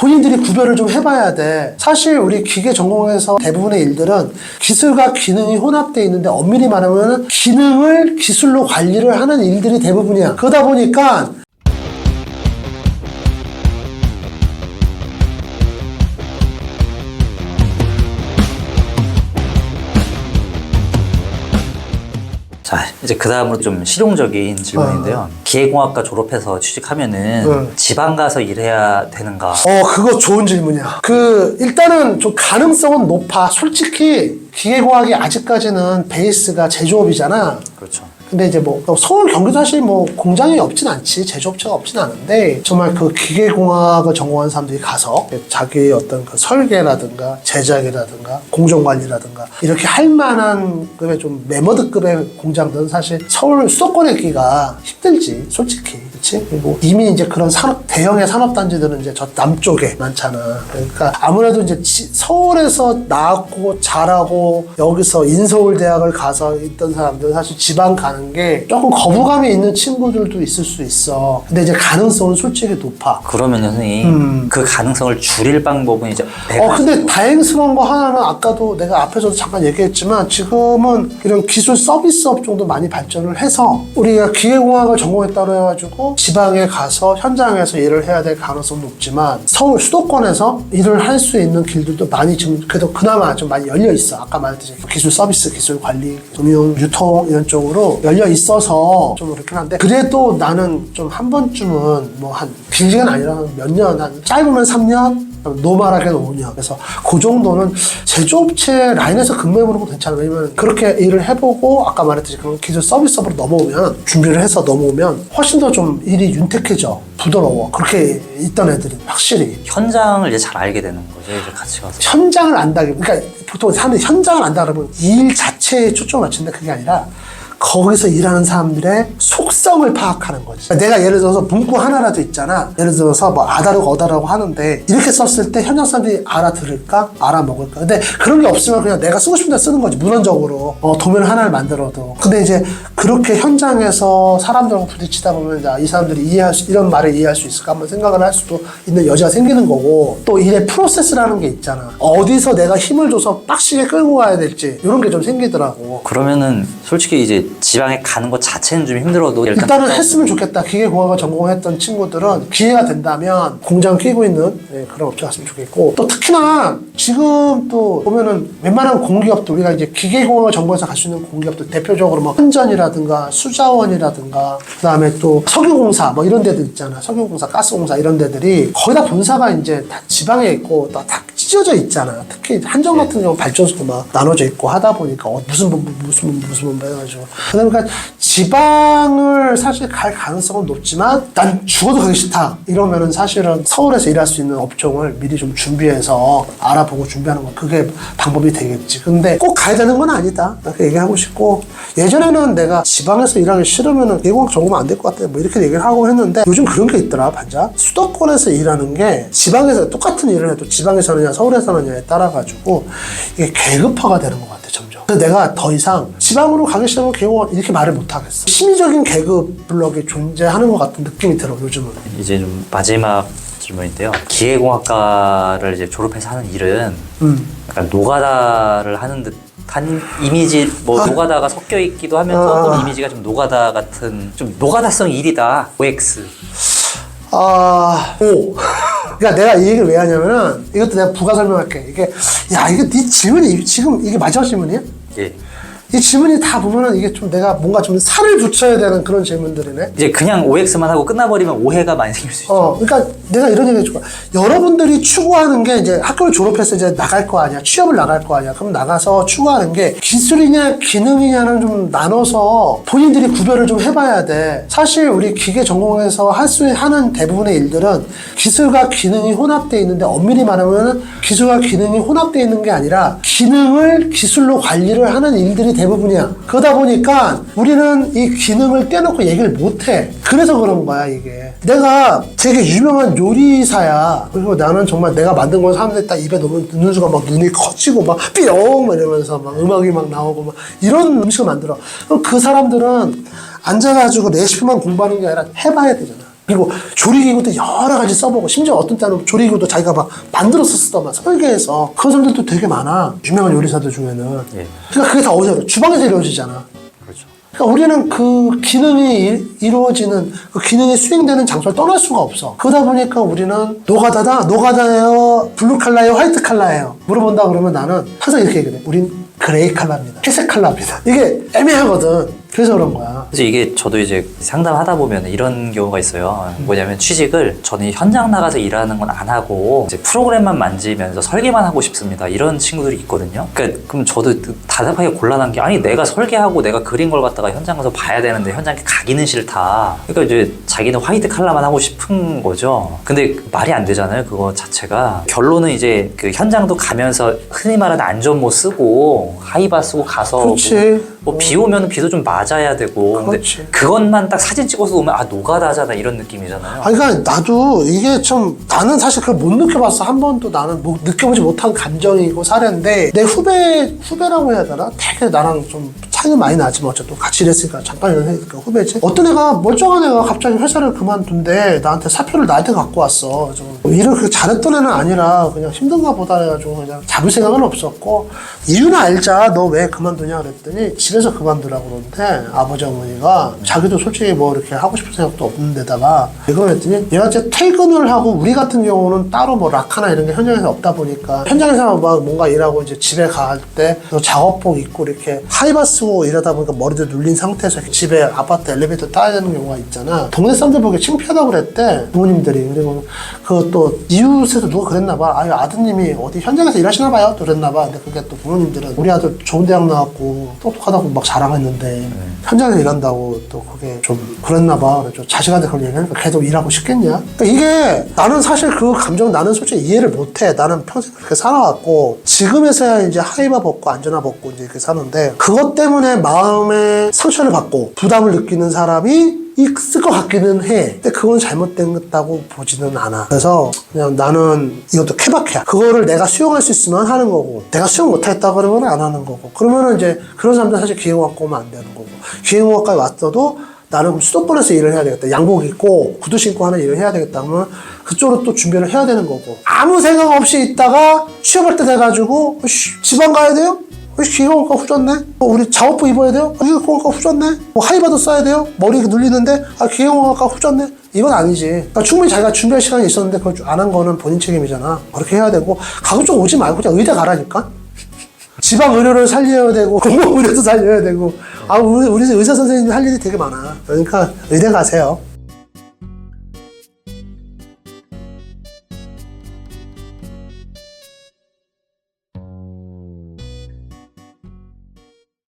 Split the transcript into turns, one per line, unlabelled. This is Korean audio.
본인들이 구별을 좀 해봐야 돼. 사실 우리 기계 전공에서 대부분의 일들은 기술과 기능이 혼합되어 있는데 엄밀히 말하면 기능을 기술로 관리를 하는 일들이 대부분이야. 그러다 보니까
자, 이제 그 다음으로 좀 실용적인 질문인데요. 기계공학과 졸업해서 취직하면은 지방 가서 일해야 되는가?
그거 좋은 질문이야. 일단은 좀 가능성은 높아. 솔직히 기계공학이 아직까지는 베이스가 제조업이잖아.
그렇죠.
근데 이제 뭐 서울 경기도 사실 뭐 공장이 없진 않지, 제조업체가 없진 않은데 정말 그 기계공학을 전공한 사람들이 가서 자기 어떤 그 설계라든가 제작이라든가 공정관리라든가 이렇게 할 만한 급의 좀 매머드급의 공장들은 사실 서울 수도권에 있기가 힘들지, 솔직히. 그렇지? 그리고 이미 이제 그런 대형의 산업단지들은 이제 저 남쪽에 많잖아. 그러니까 아무래도 이제 서울에서 나왔고 자라고 여기서 인서울대학을 가서 있던 사람들은 사실 지방 가는 게 조금 거부감이 있는 친구들도 있을 수 있어. 근데 이제 가능성은 솔직히 높아.
그러면 선생님 그 가능성을 줄일 방법은 이제
근데 다행스러운 거 하나는 아까도 내가 앞에서도 잠깐 얘기했지만 지금은 이런 기술 서비스업 정도 많이 발전을 해서 우리가 기계공학을 전공했다고 해가지고 지방에 가서 현장에서 일을 해야 될 가능성은 높지만 서울 수도권에서 일을 할 수 있는 길들도 많이 지금 그래도 그나마 좀 많이 열려 있어. 아까 말했듯이 기술 서비스, 기술 관리, 금융, 유통 이런 쪽으로 열려 있어서 좀 그렇긴 한데 그래도 나는 좀 한 번쯤은 뭐 한 길게는 아니라 몇 년, 한 짧으면 3년, 노멀하게는 5년. 그래서 그 정도는 제조업체 라인에서 근무해보는 거 괜찮아. 왜냐면 그렇게 일을 해보고 아까 말했듯이 그런 기술 서비스업으로 넘어오면 준비를 해서 넘어오면 훨씬 더 좀 일이 윤택해져. 부드러워. 그렇게 있던 애들이 확실히.
현장을 이제 잘 알게 되는 거죠. 이제 같이 가서.
현장을 안다기, 그러니까 보통 사람들이 현장을 안다 그러면 일 자체에 초점을 맞추는데 그게 아니라 거기서 일하는 사람들의 속성을 파악하는 거지. 내가 예를 들어서 문구 하나라도 있잖아. 예를 들어서 뭐 아다르고 어다라고 하는데 이렇게 썼을 때 현장 사람들이 알아들을까? 알아먹을까? 근데 그런 게 없으면 그냥 내가 쓰고 싶은 데 쓰는 거지. 문헌적으로. 도면 하나를 만들어도. 근데 이제 그렇게 현장에서 사람들하고 부딪히다 보면 이 사람들이 이런 말을 이해할 수 있을까? 한번 생각을 할 수도 있는 여지가 생기는 거고 또 일의 프로세스라는 게 있잖아. 어디서 내가 힘을 줘서 빡시게 끌고 가야 될지 이런 게 좀 생기더라고.
그러면은 솔직히 이제 지방에 가는 것 자체는 좀 힘들어도
일단은 했으면 좋겠다. 기계공학을 전공했던 친구들은 기회가 된다면 공장 끼고 있는 그런 업체 갔으면 좋겠고 또 특히나 지금 또 보면은 웬만한 공기업도 우리가 이제 기계공학을 전공해서 갈 수 있는 공기업도 대표적으로 뭐 한전이라든가 수자원이라든가 그다음에 또 석유공사 뭐 이런 데들 있잖아. 석유공사, 가스공사 이런 데들이 거의 다 본사가 이제 다 지방에 있고 다 찢어져 있잖아. 특히 한전 같은 경우 발전소도 막 나눠져 있고 하다 보니까 무슨 본부 해가지고 그러니까 지방을 사실 갈 가능성은 높지만 난 죽어도 가기 싫다 이러면은 사실은 서울에서 일할 수 있는 업종을 미리 좀 준비해서 알아보고 준비하는 거 그게 방법이 되겠지. 근데 꼭 가야 되는 건 아니다. 그렇게 얘기하고 싶고 예전에는 내가 지방에서 일하기 싫으면은 기계공학 전공하면 안 될 것 같아 뭐 이렇게 얘기를 하고 했는데 요즘 그런 게 있더라. 반자 수도권에서 일하는 게 지방에서 똑같은 일을 해도 지방에서 하느냐 서울에서 하느냐에 따라 가지고 이게 계급화가 되는 것 같아. 점점. 그래서 내가 더 이상 지방으로 가기 싫으면 기계공학 이렇게 말을 못 하겠어. 심리적인 계급 블럭이 존재하는 것 같은 느낌이 들어 요즘은.
이제 좀 마지막 질문인데요. 기계공학과를 이제 졸업해서 하는 일은 약간 노가다를 하는 듯한 이미지, 노가다가 섞여 있기도 하면서 이미지가 좀 노가다 같은 좀 노가다성 일이다. OX.
그러니까 내가 이 얘기를 왜 하냐면은 이것도 내가 부가 설명할게. 이게 네 질문이 지금 이게 마지막 질문이야?
예.
이 질문이 다 보면은 이게 좀 내가 뭔가 좀 살을 붙여야 되는 그런 질문들이네.
이제 그냥 OX만 하고 끝나버리면 오해가 많이 생길 수 있죠.
그러니까 내가 이런 얘기 해줄까. 여러분들이 추구하는 게 이제 학교를 졸업해서 이제 나갈 거 아니야. 취업을 나갈 거 아니야. 그럼 나가서 추구하는 게 기술이냐 기능이냐는 좀 나눠서 본인들이 구별을 좀 해봐야 돼. 사실 우리 기계 전공에서 하는 대부분의 일들은 기술과 기능이 혼합되어 있는데 엄밀히 말하면 기술과 기능이 혼합되어 있는 게 아니라 기능을 기술로 관리를 하는 일들이 대부분이야. 그러다 보니까 우리는 이 기능을 떼놓고 얘기를 못해. 그래서 그런 거야 이게. 내가 되게 유명한 요리사야. 그리고 나는 정말 내가 만든 건 사람들이 딱 입에 넣으면 넣는 순간 막 눈이 커지고 막 삐용 이러면서 막 음악이 막 나오고 막 이런 음식을 만들어. 그럼 그 사람들은 앉아가지고 레시피만 공부하는 게 아니라 해봐야 되잖아. 그리고 조리기구도 여러 가지 써보고 심지어 어떤 때는 조리기구도 자기가 막 만들어서 쓰더만 설계해서 그런 사람들도 되게 많아. 유명한 요리사들 중에는.
예.
그러니까 그게 다 어디서 주방에서 이루어지잖아.
그렇죠.
그러니까 우리는 그 기능이 이루어지는 그 기능이 수행되는 장소를 떠날 수가 없어. 그러다 보니까 우리는 노가다예요, 블루 칼라예요, 화이트 칼라예요. 물어본다 그러면 나는 항상 이렇게 얘기해. 우린 그레이 칼라입니다. 회색 칼라입니다. 이게 애매하거든. 그래서 그런 거야.
그래서 이게 저도 이제 상담하다 보면 이런 경우가 있어요. 뭐냐면 취직을 저는 현장 나가서 일하는 건 안 하고 이제 프로그램만 만지면서 설계만 하고 싶습니다. 이런 친구들이 있거든요. 그러니까 그럼 저도 답답하게 곤란한 게 아니 내가 설계하고 내가 그린 걸 갖다가 현장 가서 봐야 되는데 현장에 가기는 싫다. 그러니까 이제 자기는 화이트 칼라만 하고 싶은 거죠. 근데 말이 안 되잖아요. 그거 자체가. 결론은 이제 그 현장도 가면서 흔히 말하는 안전모 쓰고 하이바 쓰고 가서
그렇지.
뭐 비 오면 비도 좀 맞아야 되고 근데
그렇지.
그것만 딱 사진 찍어서 오면 아 노가다잖아 이런 느낌이잖아요.
아니, 그러니까 나도 이게 좀 나는 사실 그걸 못 느껴봤어. 한 번도 나는 뭐 느껴보지 못한 감정이고 사례인데 내 후배라고 해야 되나? 되게 나랑 좀 차이는 많이 나지만 어쨌든 같이 일했으니까 잠깐 일했으니까 후배지. 어떤 애가 멀쩡한 애가 갑자기 회사를 그만둔데 나한테 사표를 나한테 갖고 왔어. 뭐 일을 그렇게 잘했던 애는 아니라 그냥 힘든가 보다 해가지고 그냥 잡을 생각은 없었고 이유는 알자. 너 왜 그만두냐 그랬더니 집에서 그만두라고 그러는데 아버지 어머니가 자기도 솔직히 뭐 이렇게 하고 싶은 생각도 없는데다가 이걸 했더니 얘가 이제 퇴근을 하고 우리 같은 경우는 따로 뭐 락하나 이런 게 현장에서 없다 보니까 현장에서 막 뭔가 일하고 이제 집에 갈 때 작업복 입고 이렇게 하이바 쓰고 이러다 보니까 머리도 눌린 상태에서 집에 아파트 엘리베이터 타야 되는 경우가 있잖아. 동네 사람들 보기에 창피하다고 그랬대 부모님들이. 그리고 그 또 이웃에서 누가 그랬나 봐. 아유 아드님이 어디 현장에서 일하시나 봐요. 또 그랬나 봐. 근데 그게 또 부모님들은 우리 아들 좋은 대학 나왔고 똑똑하다고 막 자랑했는데 현장에서 일한다고 또 그게 좀 그랬나 봐. 그래서 자식한테 그런 얘기하니까 걔도 일하고 싶겠냐? 그러니까 이게 나는 사실 그 감정 나는 솔직히 이해를 못해. 나는 평생 그렇게 살아왔고 지금에서야 이제 하이바 벗고 안전화 벗고 이제 이렇게 사는데 그것 때문에 마음에 상처를 받고 부담을 느끼는 사람이 있을 것 같기는 해. 근데 그건 잘못됐다고 보지는 않아. 그래서 그냥 나는 이것도 케바케야. 그거를 내가 수용할 수 있으면 하는 거고 내가 수용 못하겠다 그러면 안 하는 거고 그러면은 이제 그런 사람들은 사실 기계공학과 오면 안 되는 거고 기계공학과에 왔어도 나는 수도권에서 일을 해야 되겠다. 양복 입고 구두 신고 하는 일을 해야 되겠다 하면 그쪽으로 또 준비를 해야 되는 거고 아무 생각 없이 있다가 취업할 때 돼가지고 지방 가야 돼요? 기계공학과 후졌네? 우리 작업복 입어야 돼요? 기계공학과 후졌네? 하이바도 써야 돼요? 머리 눌리는데? 기계공학과 후졌네? 이건 아니지. 그러니까 충분히 자기가 준비할 시간이 있었는데 그걸 안 한 거는 본인 책임이잖아. 그렇게 해야 되고 가급 쪽 오지 말고 그냥 의대 가라니까? 지방 의료를 살려야 되고 공공 의료도 살려야 되고 우리 의사 선생님이 할 일이 되게 많아. 그러니까 의대 가세요.